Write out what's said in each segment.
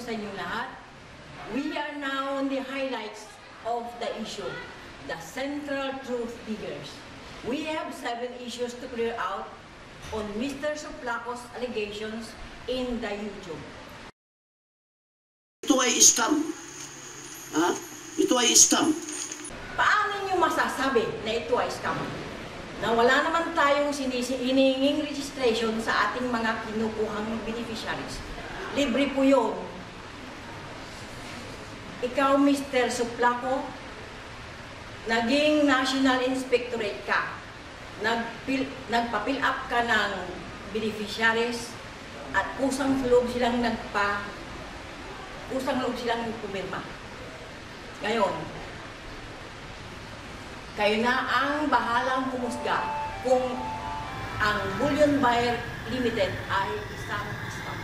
sa inyo lahat. We are now on the highlights of the issue, the Central Truth Diggers. We have 7 issues to clear out on Mr. Suplaco's allegations in the YouTube. Ito ay scam. Ha? Ito ay scam. Paano niyo masasabi na ito ay scam? Na wala naman tayong hinihinging registration sa ating mga kinukuhang beneficiaries. Libre po yun. Ikaw, Mr. Suplaco, naging National Inspectorate ka. Nagpa-fill up ka ng beneficiaries at kusang loob silang pumirma. Ngayon, kayo na ang bahalang humusga kung ang Bullion Buyer Limited ay isang scam.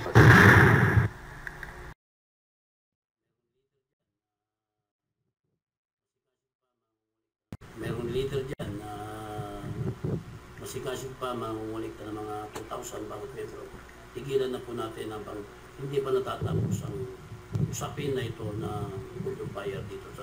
Merong leader dyan na masikasin pa mangungulikta ng mga 2,000 bawat metro. Tigilan na po natin habang hindi pa natatapos ang usapin na ito na Bullion Buyer dito sa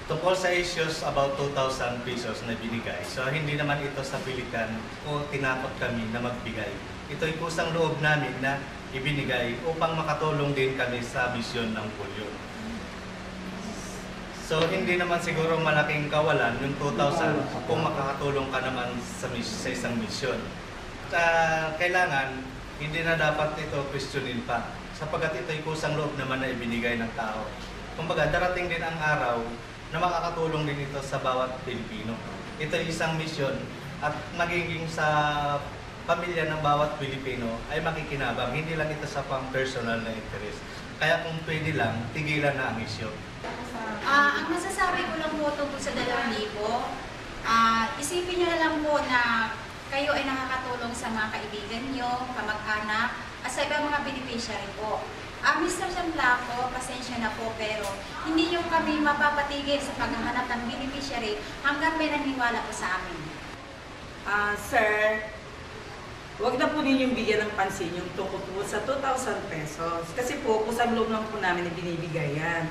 tungkol sa issues about 2,000 pesos na binigay. So hindi naman ito sa pilitan o tinakot kami na magbigay. Ito ay kusang loob namin na ibinigay upang makatulong din kami sa misyon ng Bullion. So hindi naman siguro malaking kawalan yung 2,000 kung makakatulong ka naman sa isang misyon. Kailangan hindi na dapat ito questionin pa sapagkat ito ay kusang loob naman na ibinigay ng tao. Kumbaga, darating din ang araw na makakatulong din ito sa bawat Pilipino. Ito ay isang misyon at magiging sa pamilya ng bawat Pilipino ay makikinabang. Hindi lang ito sa pang-personal na interest. Kaya kung pwede lang, tigilan na ang misyon. Ang masasabi ko lang po tungkol sa 2,000, isipin nyo na lang po na kayo ay nakakatulong sa mga kaibigan nyo, kamag-anak, at sa ibang mga beneficiary po. Mr. Suplaco, pasensya na po pero hindi nyo kami mapapatigil sa paghahanap ng beneficiary hanggang may naniwala po sa amin. Sir, wag na po ninyong bigyan ng pansin yung tungkol po sa 2,000 pesos. Kasi po, kusang loob lang po namin na binibigay yan.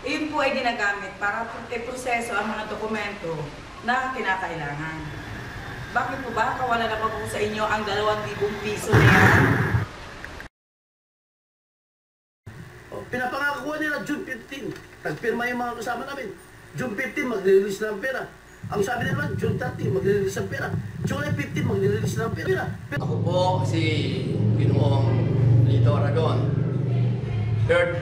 Iyon po ay ginagamit para proseso ang mga dokumento na kinakailangan. Bakit po ba? Kawala na pa po sa inyo ang 2,000 piso na yan? Pinapangako nila June 15. Nagpirma yung mga kasama namin. June 15, magre-release na ng pera. Ang sabi nila, June 30, magre-release ng pera. July 15, magre-release na ng pera. Ako po si Ginoong Lito Aragon.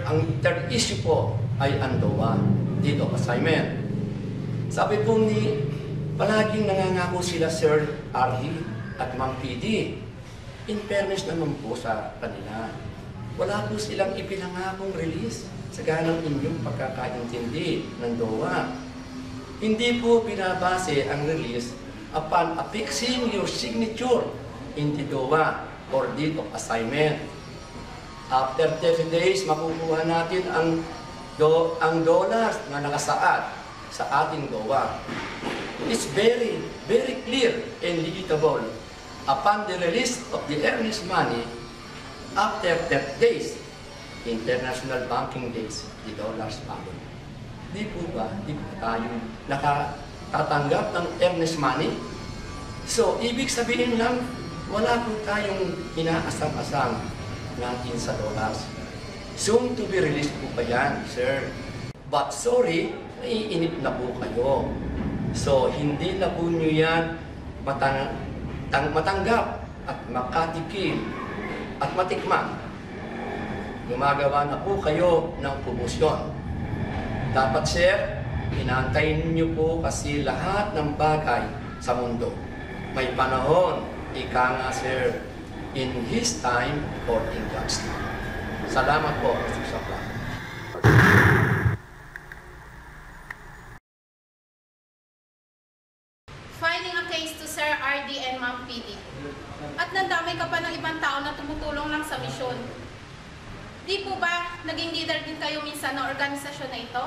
Ang third issue po ay Andoa, dito assignment. Sabi po palaging nangangako sila Sir Arhi at Ma'am PD. In fairness naman po sa kanila, wala po silang ipinangakong release sa ganang inyong pagkakaintindi ng DOA. Hindi po binabase ang release upon affixing your signature in the DOA or deed of assignment. After 30 days, makukuha natin ang dollars na nakasaad sa ating DOA. It's very, very clear and legible upon the release of the earnest money. After 30 days, international banking days, the dollars bago. Di po ba tayo nakatatanggap ng earnest money? So, ibig sabihin lang, wala po tayong inaasam-asam natin sa dollars. Soon to be released po pa yan, sir. But sorry, naiinip na po kayo. So, hindi na po nyo yan matanggap at makatikim at matikman. Gumagawa na po kayo ng promosyon. Dapat, sir, inaantayin niyo po kasi lahat ng bagay sa mundo. May panahon, ika nga, sir, in His time or in God's time. Salamat po, Mr. Suplaco. Filing a case to Sir RD and Ma'am PD. At nandamay ka pa ng ibang tao na tumutulong lang sa misyon. Di po ba naging leader din kayo minsan ng organisasyon na ito?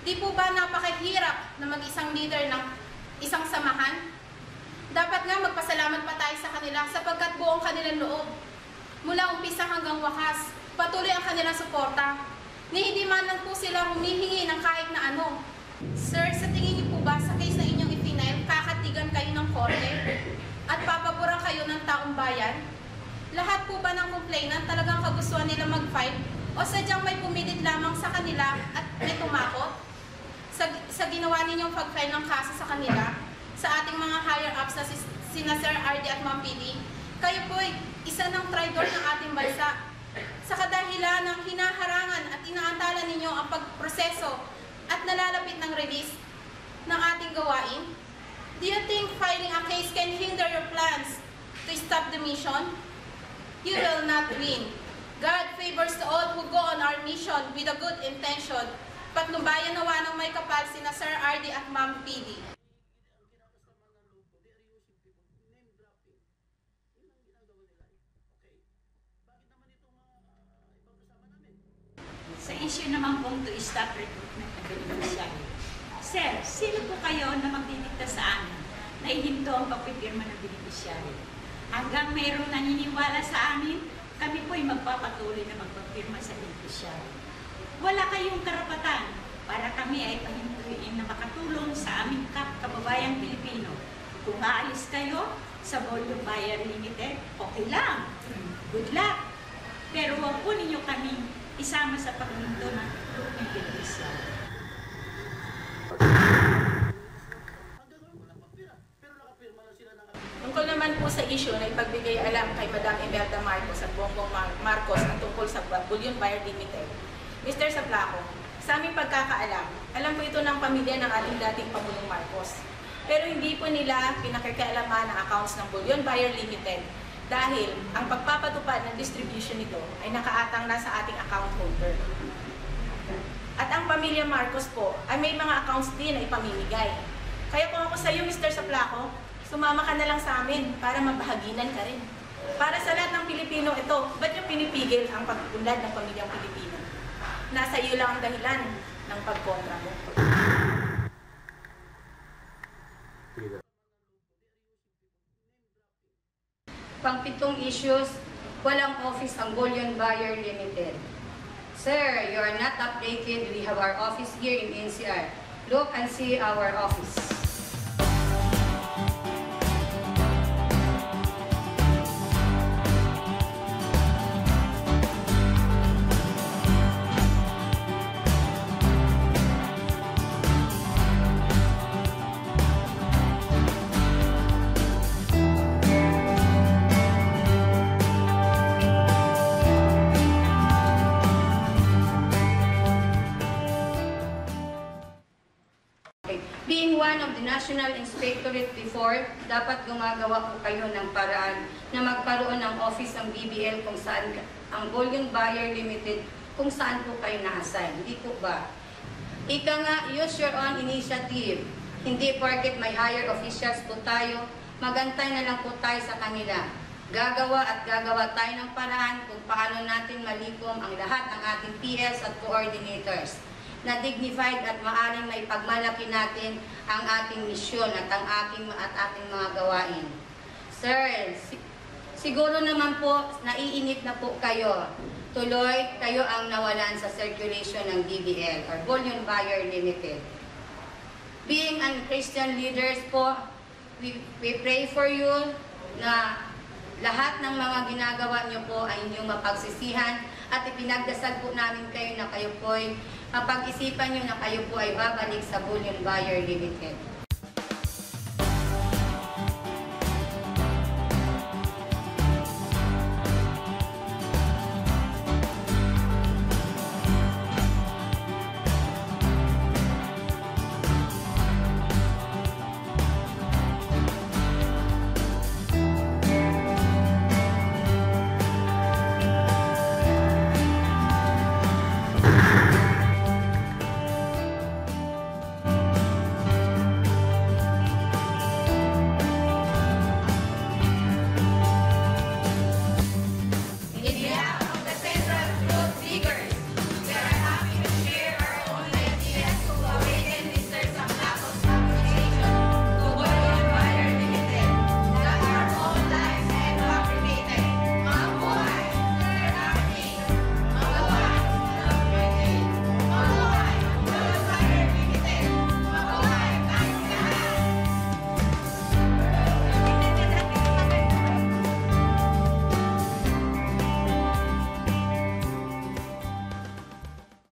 Di po ba napakahirap na mag-isang leader ng isang samahan? Dapat nga magpasalamat pa tayo sa kanila sapagkat buong kanilang loob. Mula umpisa hanggang wakas, patuloy ang kanilang suporta. Ni hindi man lang po sila humihingi ng kahit na ano. Sir, sa tingin niyo po ba sa case na inyong ipinail, kakatigan kayo ng korte at papaboran kayo ng taong bayan? Lahat po ba ng complainant talagang kagustuhan nila mag-file o sadyang may pumilit lamang sa kanila at may tumakot? Sa ginawa ninyong pag-file ng kaso sa kanila, sa ating mga higher-ups na sina Sir RD at Ma'am PD, kayo po'y isa ng traidor ng ating bansa. Sa kadahilan ng hinaharangan at inaantala ninyo ang pagproseso at nalalapit ng release ng ating gawain, do you think filing a case can hinder your plans to stop the mission? You will not win. God favors to all who go on our mission with a good intention. Patnubayan nawa ng may kapal sina Sir RD at Ma'am PD. Sa issue naman pong to stop recruitment ng beneficiary. Sir, sino po kayo na magdidikta sa amin na ihinto ang pagpipirma ng beneficiary? Hanggang mayroong naniniwala sa amin, kami po'y magpapatuloy na magpapirma sa beneficiary. Wala kayong karapatan para kami ay pahintuin na makatulong sa aming kababayang Pilipino. Kung aalis kayo sa Volume Buyer Limited, okay lang. Good luck. Pero huwag po ninyo kaming isama sa paghinto ng beneficiary. Tungkol naman po sa issue na ipagbigay alam kay Madam Imelda Marcos at Bongbong Marcos at tungkol sa Bullion Buyer Limited. Mr. Saplaco, sa aming pagkakaalam, alam po ito ng pamilya ng ating dating Pangulong Marcos. Pero hindi po nila pinakikialaman ang accounts ng Bullion Buyer Limited dahil ang pagpapatupad ng distribution nito ay nakaatang na sa ating account holder. At ang pamilya Marcos po ay may mga accounts din na ipamimigay. Kaya kung ako sa iyo, Mr. Saplaco, sumama ka na lang sa amin para mabahaginan ka rin. Para sa lahat ng Pilipino ito, ba't yung pinipigil ang pag-unlad ng pamilyang Pilipino? Nasa iyo lang ang dahilan ng pagkontra mo. Pang-pitong issues, walang office ang Bullion Buyer Limited. Sir, you are not updated. We have our office here in NCR. Look and see our office. Being one of the National Inspectorate before, dapat gumagawa po kayo ng paraan na magkaroon ng office ng BBL kung saan ang Bullion Buyer Limited kung saan po kayo na-assign. Hindi po ba? Ika nga, use your own initiative. Hindi porket may higher officials po tayo, magantay na lang po tayo sa kanila. Gagawa at gagawa tayo ng paraan kung paano natin malikom ang lahat ng ating PS at coordinators na dignified at maaring may pagmalaki natin ang ating misyon at ang ating mga gawain. Sir, siguro naman po, naiinip na po kayo. Tuloy, kayo ang nawalan sa circulation ng BBL or Bullion Buyer Limited. Being Christian leaders po, we pray for you na lahat ng mga ginagawa niyo po ay inyong mapagsisihan at ipinagdasal po namin kayo na kayo po ay mapag-isipan nyo na kayo po ay babalik sa Bullion Buyer Limited.